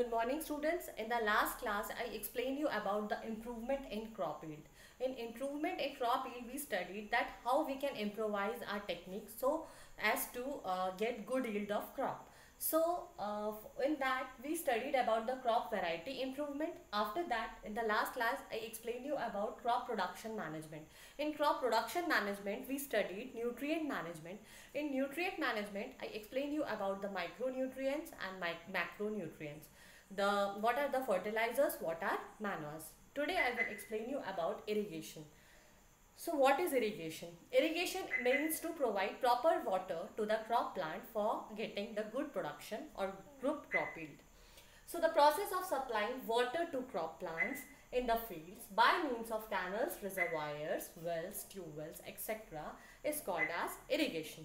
Good morning students. In the last class I explained you about the improvement in crop yield. In improvement in crop yield we studied that how we can improvise our techniques so as to get good yield of crop. So in that we studied about the crop variety improvement. After that in the last class I explained you about crop production management. In crop production management we studied nutrient management. In nutrient management I explained you about the micronutrients and macronutrients. What are the fertilizers, what are manures. Today I will explain you about irrigation. So what is irrigation? Irrigation means to provide proper water to the crop plant for getting the good production or good crop yield. So the process of supplying water to crop plants in the fields by means of canals, reservoirs, wells, tube wells, etc. is called as irrigation.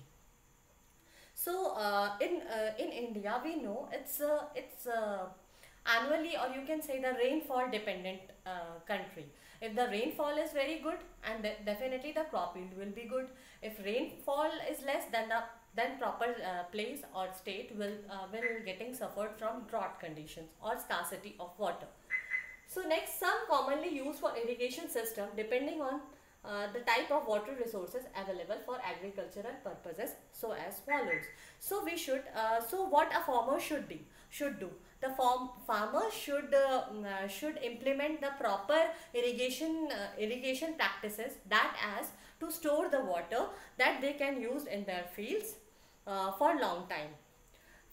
So in India we know it's annually, or you can say the rainfall dependent country. If the rainfall is very good, and definitely the crop yield will be good. If rainfall is less, then proper place or state will getting suffered from drought conditions or scarcity of water. So next, some commonly used for irrigation system depending on the type of water resources available for agricultural purposes, so as follows. So we should so what a farmer should do. The farmer should implement the proper irrigation practices, that as to store the water that they can use in their fields for long time.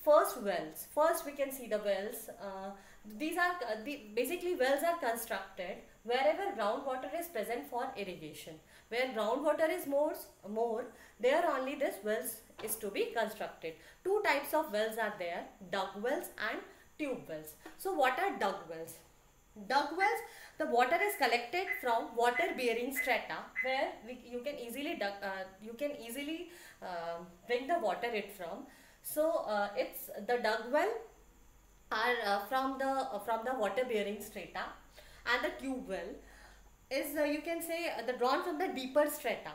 First, wells. First we can see the wells. These are basically wells are constructed wherever groundwater is present for irrigation. Where groundwater is more, there only this wells is to be constructed. Two types of wells are there: dug wells and tube wells. So what are dug wells? Dug wells, the water is collected from water bearing strata where you can easily bring the water it from. So it's the dug well are from the water bearing strata, and the tube well is you can say the drawn from the deeper strata,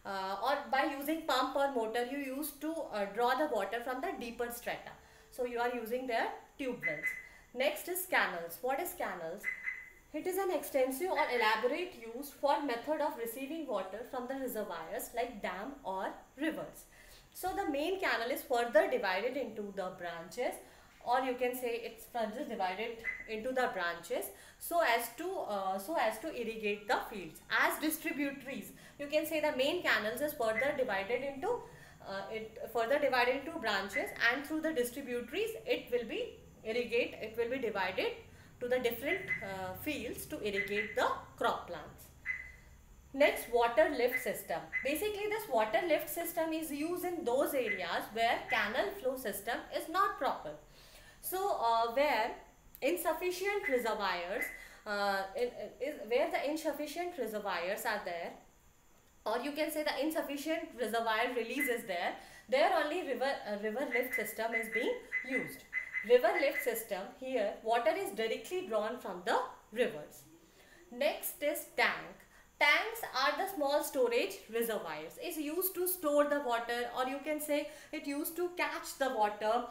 or by using pump or motor you used to draw the water from the deeper strata. So you are using their tube wells. Next is canals. What is canals? It is an extensive or elaborate use for method of receiving water from the reservoirs like dam or rivers. So the main canal is further divided into the branches, or you can say it's further divided into the branches so as to irrigate the fields. As distributaries, you can say the main canals is further divided into branches, and through the distributaries it will be divided to the different fields to irrigate the crop plants. Next, water lift system. Basically this water lift system is used in those areas where canal flow system is not proper. So where insufficient reservoirs where the insufficient reservoirs are there, or you can say the insufficient reservoir release is there, only river lift system is being used. River lift system, here water is directly drawn from the rivers. Next is tank. Tanks are the small storage reservoirs. It's used to store the water, or you can say it used to catch the water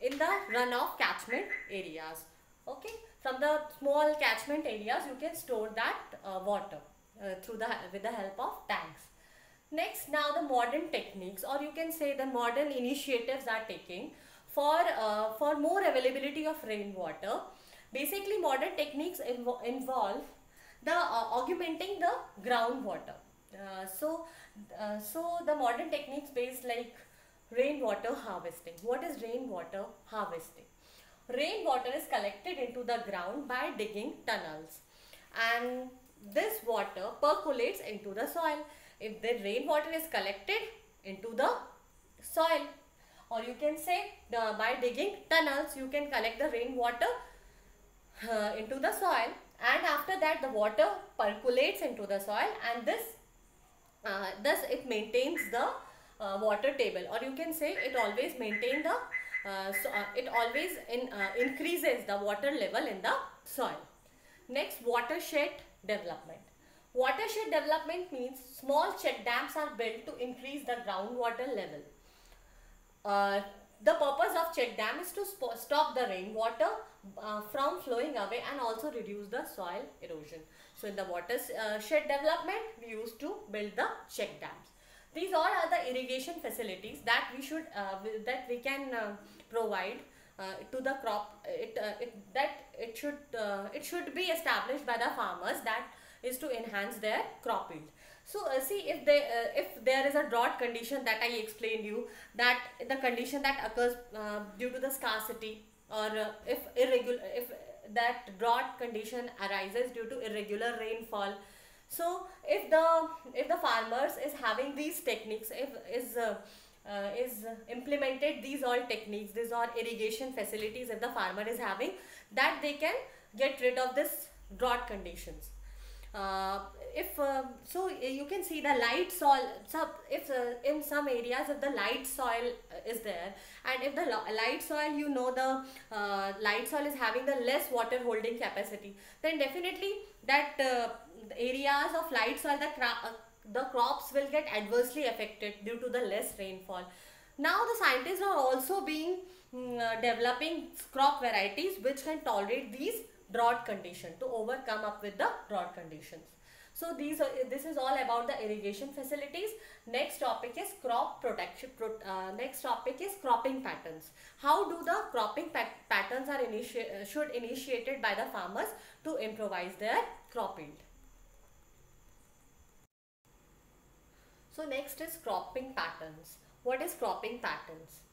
in the runoff catchment areas. Okay, from the small catchment areas you can store that water with the help of tanks. Next, now the modern techniques, or you can say the modern initiatives are taking for more availability of rainwater. Basically modern techniques involve the augmenting the groundwater. So the modern techniques based like rainwater harvesting. What is rainwater harvesting? Rainwater is collected into the ground by digging tunnels, and this water percolates into the soil. If the rainwater is collected into the soil, or you can say by digging tunnels you can collect the rainwater into the soil, and after that the water percolates into the soil, and thus it maintains the water table, or you can say it always maintain the increases the water level in the soil. Next, watershed development. Watershed development means small check dams are built to increase the groundwater level. The purpose of check dam is to stop the rainwater from flowing away and also reduce the soil erosion. So in the watershed development, we used to build the check dams. These all are the irrigation facilities that we can provide to the crop. It should be established by the farmers, that is to enhance their crop yield. So see, if there is a drought condition that I explained you, that the condition that occurs due to the scarcity, or if that drought condition arises due to irregular rainfall. So if the farmers is having these techniques, if is implemented these all techniques, these all irrigation facilities, if the farmer is having, that they can get rid of this drought conditions. If so you can see the light soil. So if in some areas, if the light soil is there, and if the light soil, you know, the light soil is having the less water holding capacity, then definitely that the areas of light soil, the crops will get adversely affected due to the less rainfall. Now the scientists are also being developing crop varieties which can tolerate these drought condition, to overcome up with the drought conditions. So this is all about the irrigation facilities. Next topic is crop protection. Next topic is cropping patterns. How do the cropping patterns are initiated by the farmers to improvise their crop yield? So next is cropping patterns. What is cropping patterns?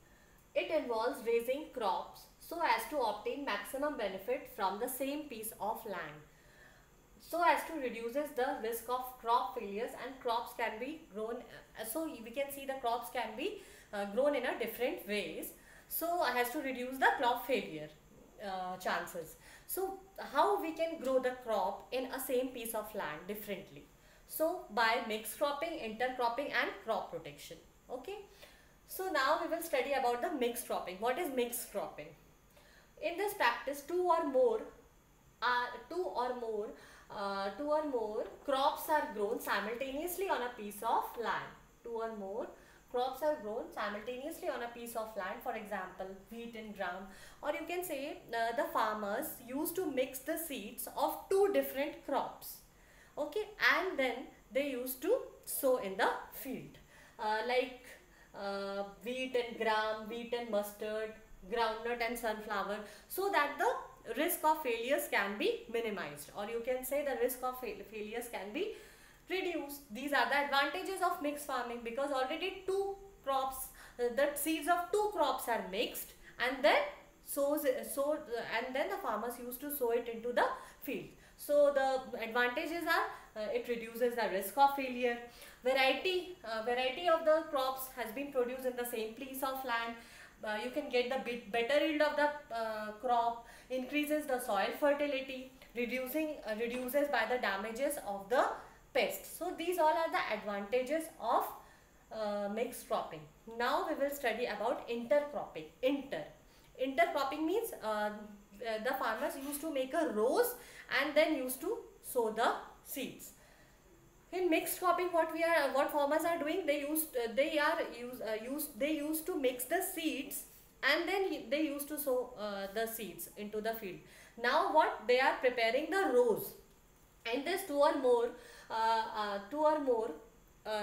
It involves raising crops so as to obtain maximum benefit from the same piece of land, so as to reduces the risk of crop failures, and crops can be grown. So we can see the crops can be grown in a different ways, so has to reduce the crop failure chances. So how we can grow the crop in a same piece of land differently? So by mixed cropping, intercropping and crop protection. Okay. So now we will study about the mixed cropping. What is mixed cropping? In this practice, two or more crops are grown simultaneously on a piece of land. Two or more crops are grown simultaneously on a piece of land. For example, wheat and gram. Or you can say the farmers used to mix the seeds of two different crops. Okay, and then they used to sow in the field, like wheat and gram, wheat and mustard, groundnut and sunflower, so that the risk of failures can be minimized, or you can say the risk of failures can be reduced. These are the advantages of mixed farming, because already two crops, the seeds of two crops are mixed, and then and then the farmers used to sow it into the field. So the advantages are it reduces the risk of failure. Variety of the crops has been produced in the same piece of land. You can get the better yield of the crop, increases the soil fertility, reduces by the damages of the pests. So these all are the advantages of mixed cropping. Now we will study about intercropping. Intercropping means the farmers used to make a rows and then used to sow the seeds. In mixed cropping, what farmers are doing, they used to mix the seeds, and then they used to sow the seeds into the field. Now what they are preparing the rows, and this two or more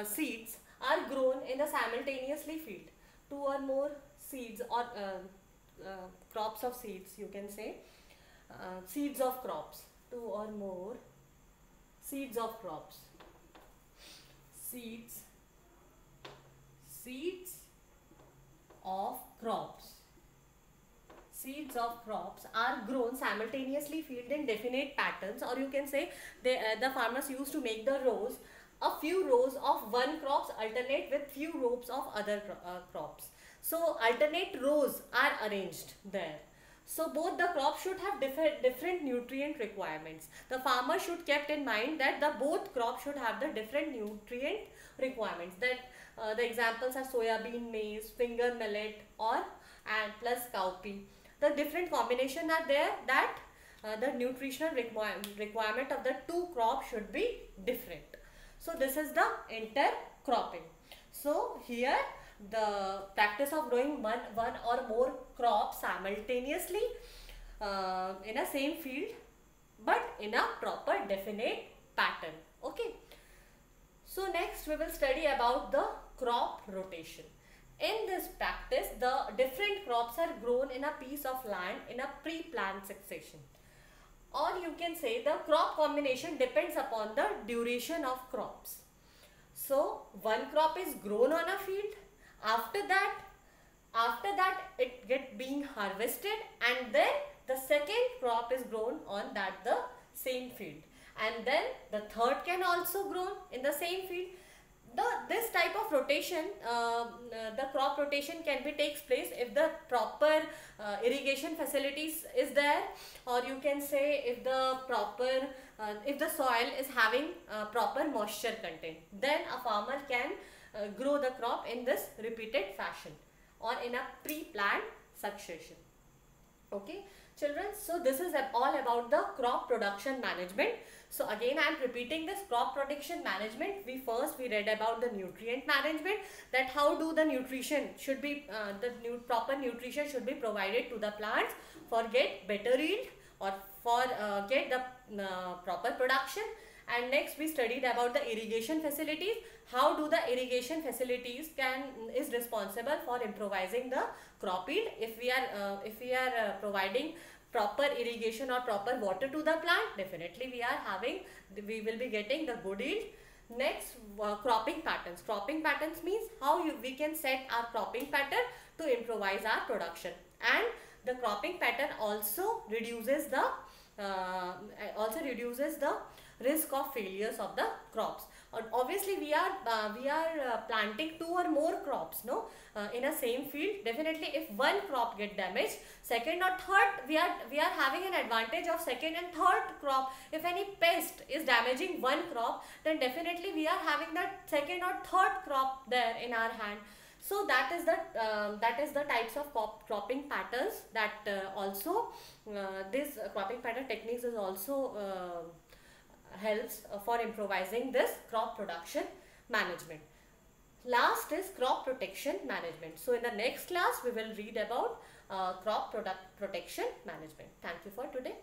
seeds are grown in the simultaneously field. Two or more seeds, or crops of seeds, you can say, seeds of crops. Two or more seeds of crops. Seeds of crops. Seeds of crops are grown simultaneously field in definite patterns, or you can say the farmers used to make the rows. A few rows of one crops alternate with few rows of other crops. So alternate rows are arranged there. So both the crops should have different nutrient requirements. The farmer should kept in mind that the both crops should have the different nutrient requirements. That the examples are soya bean, maize, finger millet, and plus cowpea. The different combination are there, that the nutritional requirement of the two crops should be different. So this is the intercropping. So here the practice of growing one or more crops simultaneously in a same field, but in a proper definite pattern. Okay. So next we will study about the crop rotation. In this practice, the different crops are grown in a piece of land in a pre-planned succession. Or you can say the crop combination depends upon the duration of crops. So one crop is grown on a field. After that, it get being harvested, and then the second crop is grown on that the same field, and then the third can also grow in the same field. This type of rotation, the crop rotation can be takes place if the proper irrigation facilities is there, or you can say if the proper if the soil is having proper moisture content, then a farmer can grow the crop in this repeated fashion or in a pre-planned succession. Okay children, so this is all about the crop production management. So again I am repeating this crop production management. We read about the nutrient management, that how do the nutrition should be proper nutrition should be provided to the plants for get better yield or for get the proper production. And next we studied about the irrigation facilities, how do the irrigation facilities is responsible for improvising the crop yield. If we are providing proper irrigation or proper water to the plant, definitely we will be getting the good yield. Next, cropping patterns. Cropping patterns means how we can set our cropping pattern to improvise our production, and the cropping pattern also reduces the risk of failures of the crops. Obviously we are planting two or more crops in a same field. Definitely if one crop get damaged, second or third, we are having an advantage of second and third crop. If any pest is damaging one crop, then definitely we are having that second or third crop there in our hand. So that is the types of cropping patterns that also this cropping pattern techniques is also helps for improvising this crop production management. Last is crop protection management. So in the next class we will read about crop protection management. Thank you for today.